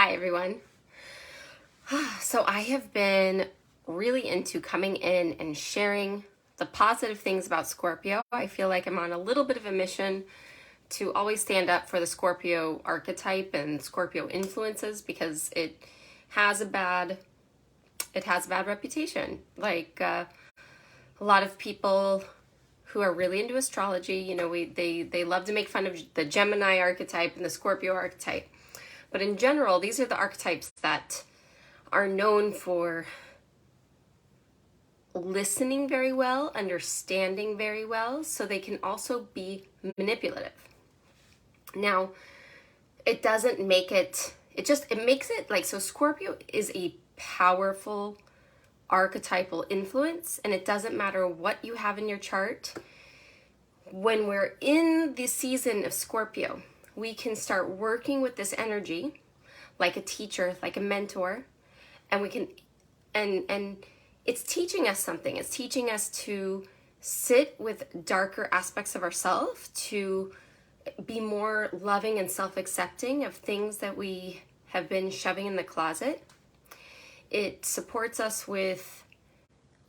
Hi everyone. So I have been really into coming in and sharing the positive things about Scorpio. I feel like I'm on a little bit of a mission to always stand up for the Scorpio archetype and Scorpio influences because it has a bad reputation. A lot of people who are really into astrology, they love to make fun of the Gemini archetype and the Scorpio archetype. But in general, these are the archetypes that are known for listening very well, understanding very well, so they can also be manipulative. Now, it doesn't make it, it makes it like, so Scorpio is a powerful archetypal influence, and it doesn't matter what you have in your chart. When we're in the season of Scorpio, we can start working with this energy like a teacher, like a mentor, and we can, and it's teaching us something. It's teaching us to sit with darker aspects of ourselves, to be more loving and self-accepting of things that we have been shoving in the closet. It supports us with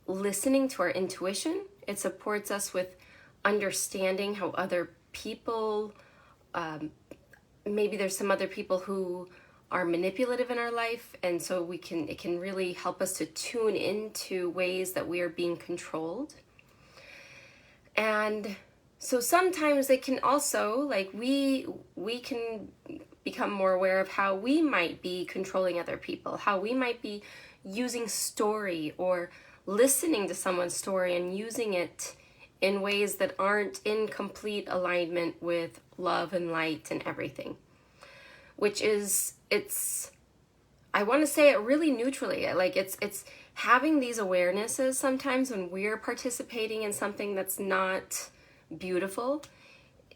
listening to our intuition. It supports us with understanding how other people, maybe there's some other people who are manipulative in our life, and so it can really help us to tune into ways that we are being controlled. And so sometimes it can also, like, we can become more aware of how we might be controlling other people, how we might be using story or listening to someone's story and using it in ways that aren't in complete alignment with love and light and everything. Which is, I want to say it really neutrally, like it's having these awarenesses sometimes when we're participating in something that's not beautiful.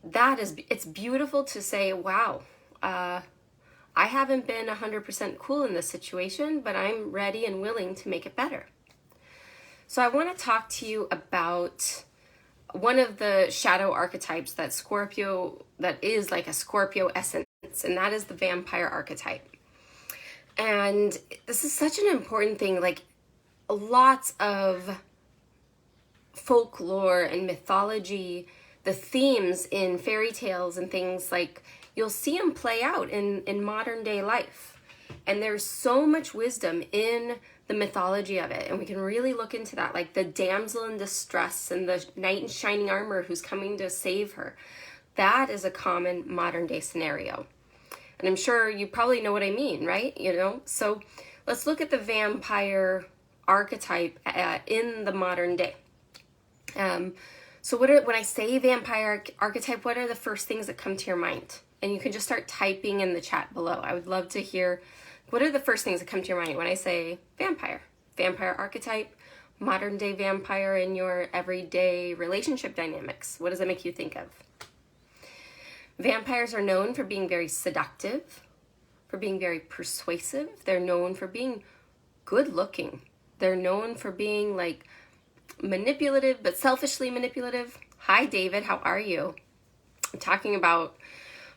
It's beautiful to say, wow, I haven't been 100% cool in this situation, but I'm ready and willing to make it better. So I want to talk to you about one of the shadow archetypes that is like a Scorpio essence, and that is the vampire archetype. And this is such an important thing. Like, lots of folklore and mythology, the themes in fairy tales and things, like, you'll see them play out in modern day life. And there's so much wisdom in the mythology of it, and we can really look into that, like the damsel in distress and the knight in shining armor who's coming to save her. That is a common modern day scenario. And I'm sure you probably know what I mean, right? So let's look at the vampire archetype in the modern day. So when I say vampire archetype, what are the first things that come to your mind? And you can just start typing in the chat below. I would love to hear, what are the first things that come to your mind when I say vampire? Vampire archetype, modern day vampire in your everyday relationship dynamics. What does that make you think of? Vampires are known for being very seductive, for being very persuasive. They're known for being good looking. They're known for being like manipulative, but selfishly manipulative. Hi, David, how are you? I'm talking about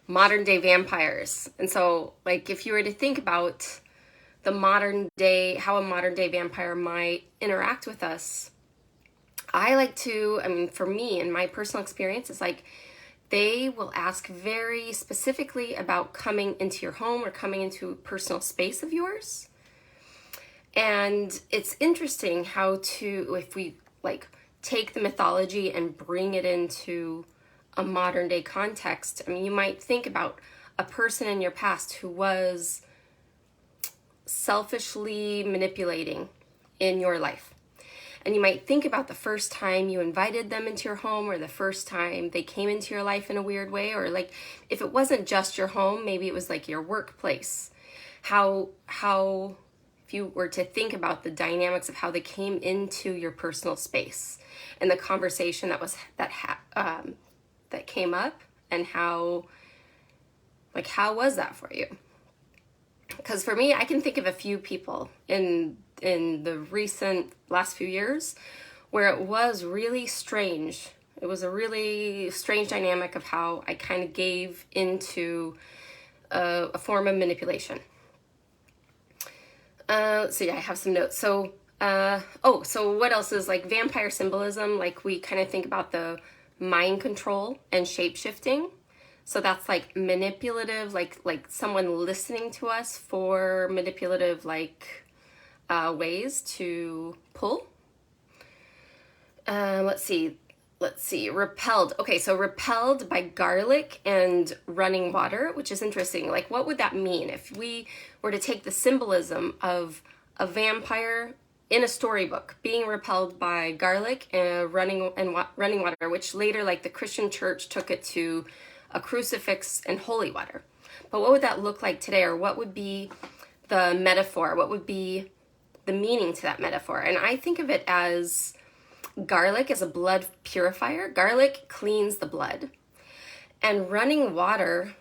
modern day vampires. And so, like, if you were to think about the modern day, how a modern day vampire might interact with us, for me, in my personal experience, it's like they will ask very specifically about coming into your home or coming into a personal space of yours. And it's interesting if we like take the mythology and bring it into a modern day context. I mean, you might think about a person in your past who was selfishly manipulating in your life. And you might think about the first time you invited them into your home, or the first time they came into your life in a weird way, or like if it wasn't just your home, maybe it was like your workplace. How if you were to think about the dynamics of how they came into your personal space and the conversation that came up, and how was that for you? Because for me, I can think of a few people in the recent last few years where it was really strange. It was a really strange dynamic of how I kind of gave into a form of manipulation. Let's see, I have some notes. So, so what else is like vampire symbolism? Like we kind of think about the mind control and shape shifting. So that's like manipulative, like someone listening to us for manipulative ways to pull. Let's see. Repelled. Okay, so repelled by garlic and running water, which is interesting. Like, what would that mean if we were to take the symbolism of a vampire in a storybook being repelled by garlic and running water, which later, like the Christian church, took it to a crucifix and holy water. But what would that look like today, or what would be the metaphor? What would be the meaning to that metaphor? And I think of it as garlic is a blood purifier. Garlic cleans the blood. And running water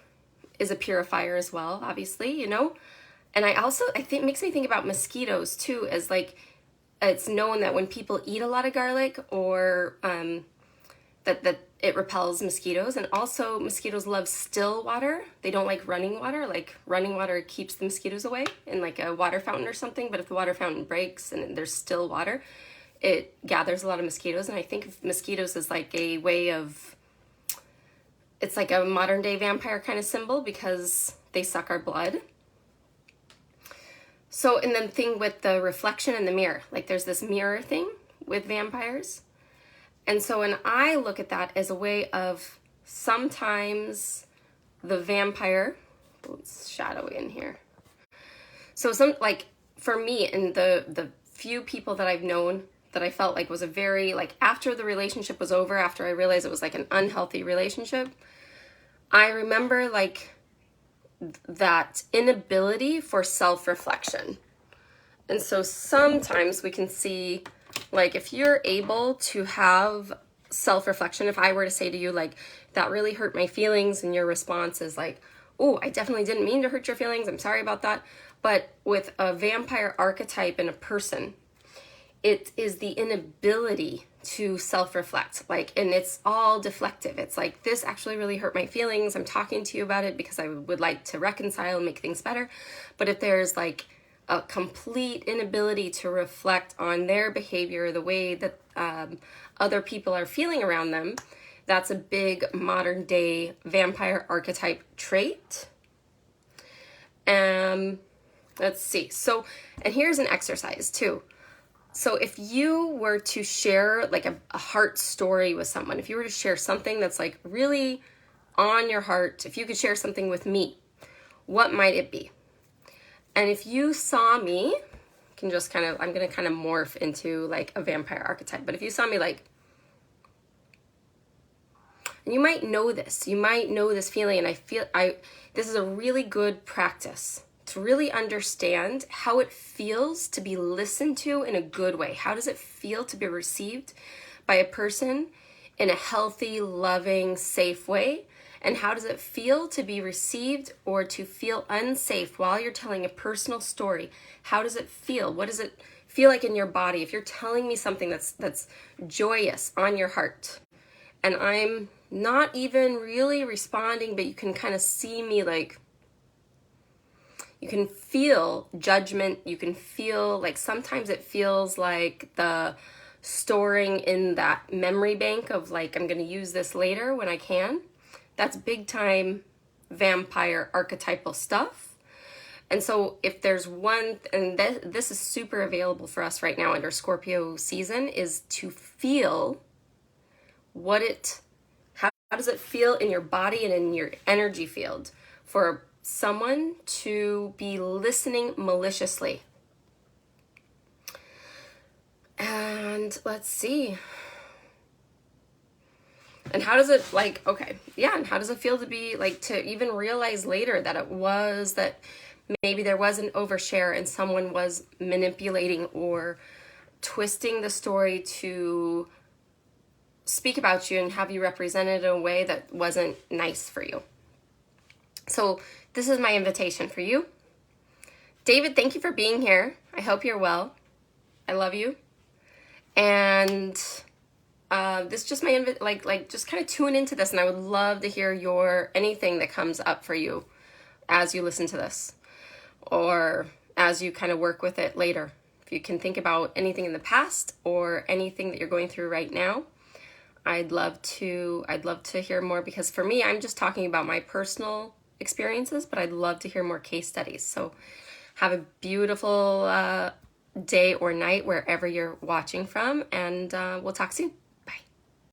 is a purifier as well, obviously, you know? And I think makes me think about mosquitoes too, as like, it's known that when people eat a lot of garlic, or that it repels mosquitoes. And also mosquitoes love still water. They don't like running water. Like running water keeps the mosquitoes away in like a water fountain or something. But if the water fountain breaks and there's still water, it gathers a lot of mosquitoes. And I think of mosquitoes as like a way of, it's like a modern day vampire kind of symbol because they suck our blood. So, and then thing with the reflection in the mirror, like there's this mirror thing with vampires. And so when I look at that as a way of sometimes the vampire, it's shadowy in here. So for me, and the few people that I've known that I felt like was a very, like after the relationship was over, after I realized it was like an unhealthy relationship, I remember like that inability for self-reflection. And so sometimes we can see, like if you're able to have self-reflection, if I were to say to you, like, that really hurt my feelings, and your response is like, oh, I definitely didn't mean to hurt your feelings, I'm sorry about that. But with a vampire archetype in a person, it is the inability to self-reflect, like, and it's all deflective. It's like, this actually really hurt my feelings. I'm talking to you about it because I would like to reconcile and make things better. But if there's like a complete inability to reflect on their behavior, the way that other people are feeling around them, that's a big modern day vampire archetype trait. Let's see. So, and here's an exercise too. So if you were to share like a heart story with someone, if you were to share something that's like really on your heart, if you could share something with me, what might it be? And if you saw me, I'm going to kind of morph into like a vampire archetype. But if you saw me like, and you might know this feeling. And this is a really good practice to really understand how it feels to be listened to in a good way. How does it feel to be received by a person in a healthy, loving, safe way? And how does it feel to be received or to feel unsafe while you're telling a personal story? How does it feel? What does it feel like in your body? If you're telling me something that's joyous on your heart, and I'm not even really responding, but you can kind of see me, like, you can feel judgment. You can feel like sometimes it feels like the storing in that memory bank of like, I'm going to use this later when I can. That's big time vampire archetypal stuff. And so if there's one, and this is super available for us right now under Scorpio season, is to feel how does it feel in your body and in your energy field for someone to be listening maliciously. And let's see. And how does it and how does it feel to be like, to even realize later that maybe there was an overshare and someone was manipulating or twisting the story to speak about you and have you represented in a way that wasn't nice for you. So this is my invitation for you. David, thank you for being here. I hope you're well. I love you. And this is just my just kind of tune into this, and I would love to hear anything that comes up for you as you listen to this, or as you kind of work with it later. If you can think about anything in the past or anything that you're going through right now, I'd love to hear more, because for me, I'm just talking about my personal experiences, but I'd love to hear more case studies. So have a beautiful day or night wherever you're watching from, and we'll talk soon.